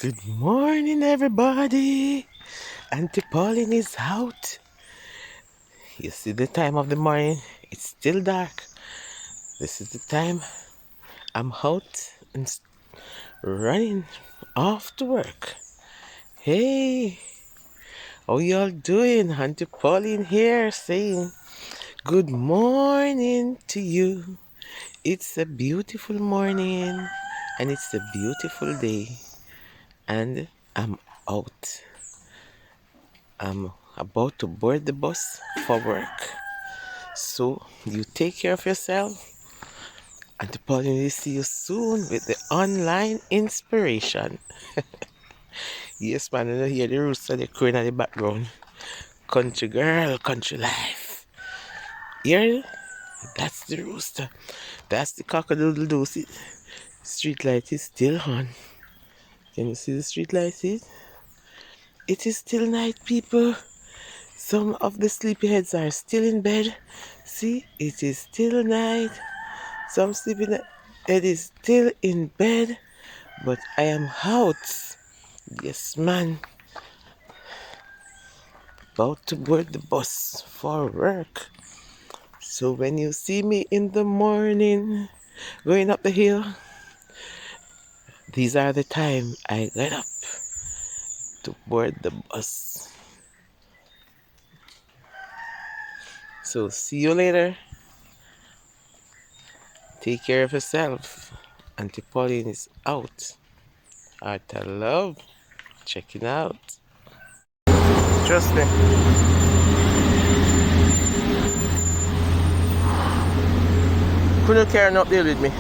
Good morning, everybody. Auntie Pauline is out. You see the time of the morning? It's still dark. This is the time I'm out and running off to work. Hey, how y'all doing? Auntie Pauline here saying good morning to you. It's a beautiful morning and it's a beautiful day. And I'm out. I'm about to board the bus for work. So you take care of yourself and probably see you soon with the online inspiration. Yes, man, I hear the rooster the crowing in the background. Country girl, country life. Here, that's the rooster. That's the cock-a-doodle-doo. See, street light is still on. Can you see the street light? It is still night, people. Some of the sleepyheads are still in bed. See, it is still night. Some sleepyhead is still in bed, but I am out. Yes, man. About to board the bus for work. So when you see me in the morning going up the hill, these are the time I get up to board the bus. So see you later. Take care of yourself. Auntie Pauline is out. Art of love. Checking out. Trust me. Couldn't carry an update with me.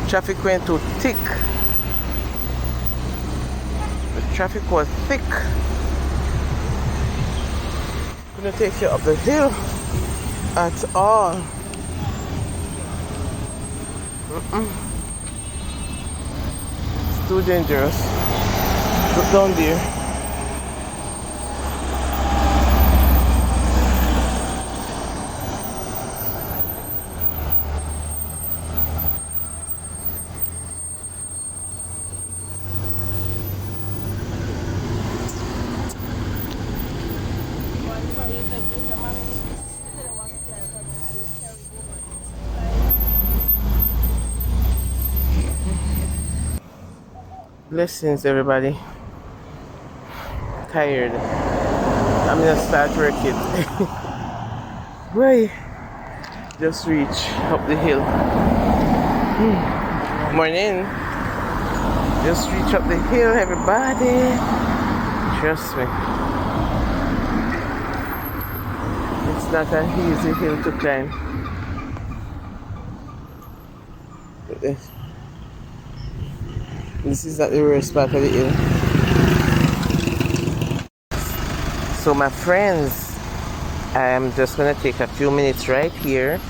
Traffic went too thick. The traffic was thick. Couldn't take you up the hill at all. It's too dangerous. Look down there. Blessings, everybody. Tired. I'm gonna start working. Right. Just reach up the hill. Morning. Just reach up the hill, everybody. Trust me. It's not an easy hill to climb. This is not the worst part of the hill. So my friends, I'm just gonna take a few minutes right here.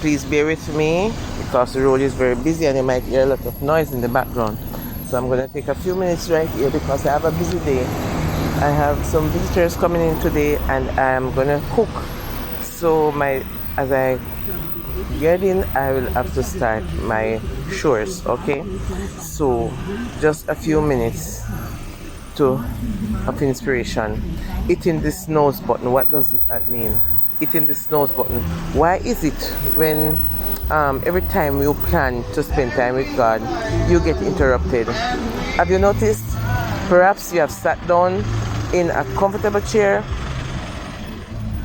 Please bear with me because the road is very busy and you might hear a lot of noise in the background. So I'm gonna take a few minutes right here because I have a busy day. I have some visitors coming in today and I'm gonna cook. So as I get in, I will have to start my chores, okay? So just a few minutes of inspiration. Hitting the snooze button, what does that mean? Hitting the snooze button. Why is it when every time you plan to spend time with God, you get interrupted? Have you noticed? Perhaps you have sat down in a comfortable chair,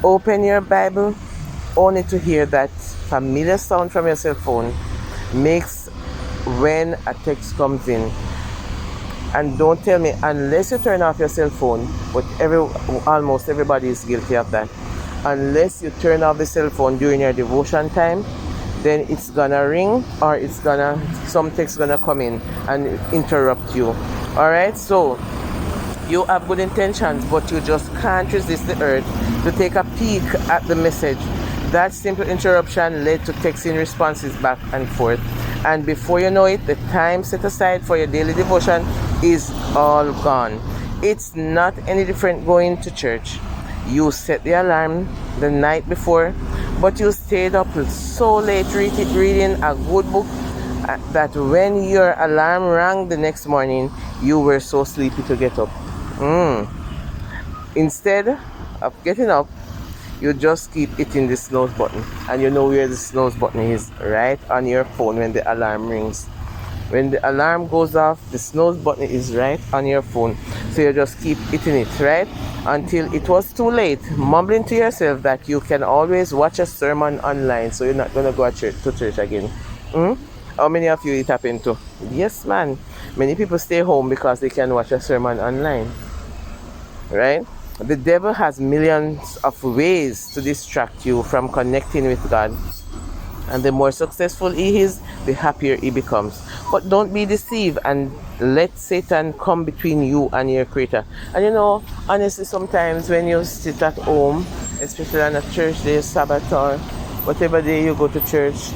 open your Bible, only to hear that familiar sound from your cell phone makes when a text comes in. And don't tell me, unless you turn off your cell phone, but almost everybody is guilty of that. Unless you turn off the cell phone during your devotion time, then it's gonna ring or some text gonna come in and interrupt you. Alright, so you have good intentions, but you just can't resist the urge to take a peek at the message. That simple interruption led to texting responses back and forth. And before you know it, the time set aside for your daily devotion is all gone. It's not any different going to church. You set the alarm the night before, but you stayed up so late reading a good book that when your alarm rang the next morning, you were so sleepy to get up. Instead of getting up, you just keep hitting the snooze button, and you know where the snooze button is, right on your phone when the alarm rings. When the alarm goes off, the snooze button is right on your phone. So you just keep hitting it, right? Until it was too late, mumbling to yourself that you can always watch a sermon online, so you're not going to go to church again. How many of you it happened to? Yes, man. Many people stay home because they can watch a sermon online, right? The devil has millions of ways to distract you from connecting with God. And the more successful he is, the happier he becomes. But don't be deceived and let Satan come between you and your creator. And you know, honestly, sometimes when you sit at home, especially on a church day, Sabbath or whatever day you go to church,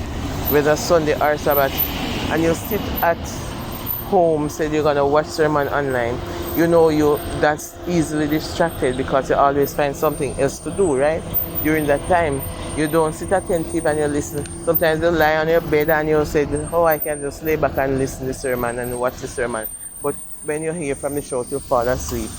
whether Sunday or Sabbath, and you sit at home, say you're gonna watch sermon online, you know that's easily distracted because you always find something else to do, right? During that time, you don't sit attentive and you listen. Sometimes you lie on your bed and you say, oh, I can just lay back and listen to the sermon and watch the sermon. But when you hear from the show, you fall asleep.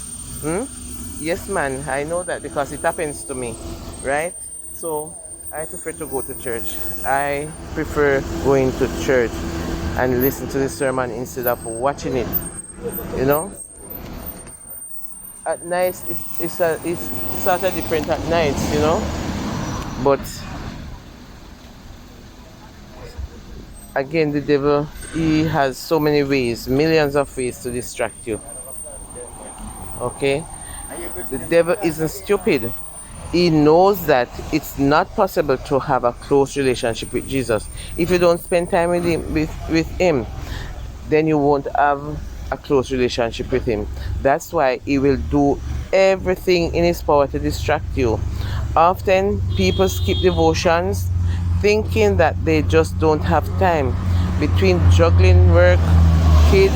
Yes, man, I know that because it happens to me, right? So I prefer to go to church. I prefer going to church and listen to the sermon instead of watching it, you know. At night, it's sort of different at nights, you know. But again, the devil, he has so many ways, millions of ways to distract you. Okay? The devil isn't stupid. He knows that it's not possible to have a close relationship with Jesus. If you don't spend time with him, then you won't have a close relationship with him. That's why he will do everything in his power to distract you. Often people skip devotions thinking that they just don't have time. Between juggling work, kids,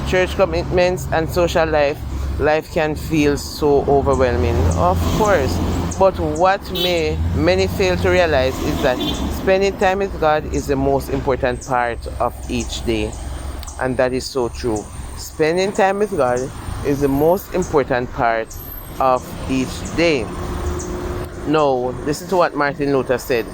church commitments, and social life, life can feel so overwhelming. Of course. But what many fail to realize is that spending time with God is the most important part of each day. And that is so true. Spending time with God is the most important part of each day. Now, listen to what Martin Luther said.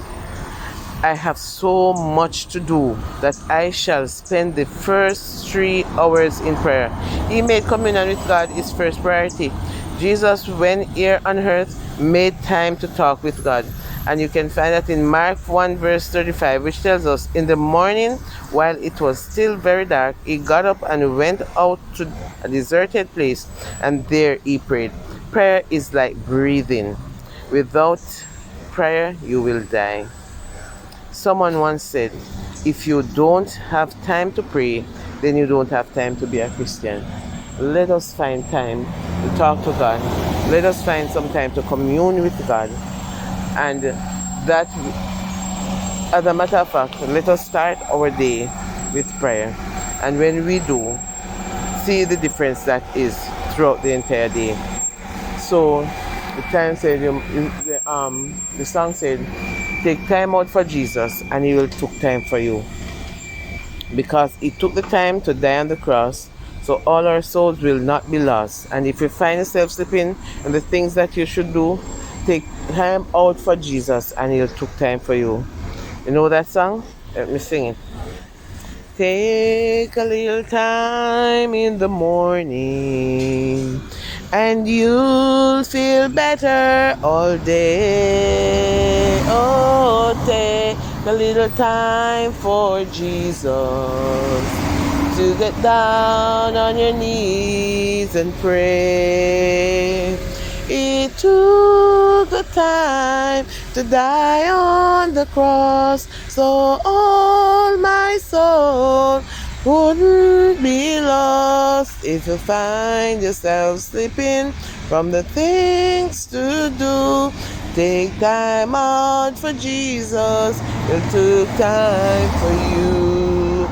I have so much to do that I shall spend the first 3 hours in prayer. He made communion with God his first priority. Jesus, when here on earth, made time to talk with God. And you can find that in Mark 1 verse 35, which tells us, in the morning, while it was still very dark, he got up and went out to a deserted place, and there he prayed. Prayer is like breathing. Without prayer, you will die. Someone once said, if you don't have time to pray, then you don't have time to be a Christian. Let us find time to talk to God. Let us find some time to commune with God. And that, as a matter of fact, let us start our day with prayer. And when we do, see the difference that is throughout the entire day. So the time said, the song said, take time out for Jesus and he will take time for you. Because he took the time to die on the cross, so all our souls will not be lost. And if you find yourself slipping in the things that you should do, take time out for Jesus and he'll take time for you. You know that song? Let me sing it. Take a little time in the morning and you'll feel better all day. Oh, take a little time for Jesus, to get down on your knees and pray. He took the time to die on the cross, so all my soul wouldn't be lost. If you find yourself slipping from the things to do, take time out for Jesus. He'll take time for you.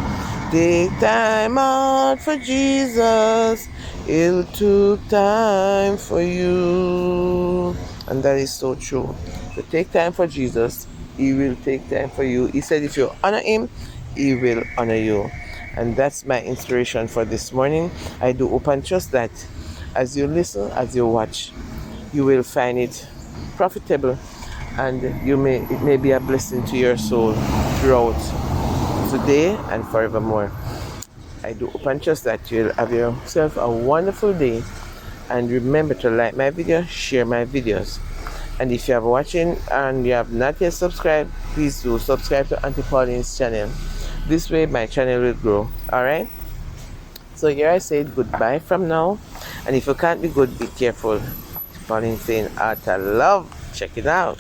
Take time out for Jesus. He'll take time for you. And that is so true. So take time for Jesus. He will take time for you. He said if you honor him, He will honor you. And that's my inspiration for this morning. I do hope and trust that as you listen, as you watch, you will find it profitable, and it may be a blessing to your soul throughout today and forevermore. I do hope and trust that you'll have yourself a wonderful day, and remember to like my video, share my videos. And if you are watching and you have not yet subscribed, please do subscribe to Auntie Pauline's channel. This way my channel will grow. Alright? So here I said goodbye from now. And if you can't be good, be careful. Pauline saying out of love. Check it out.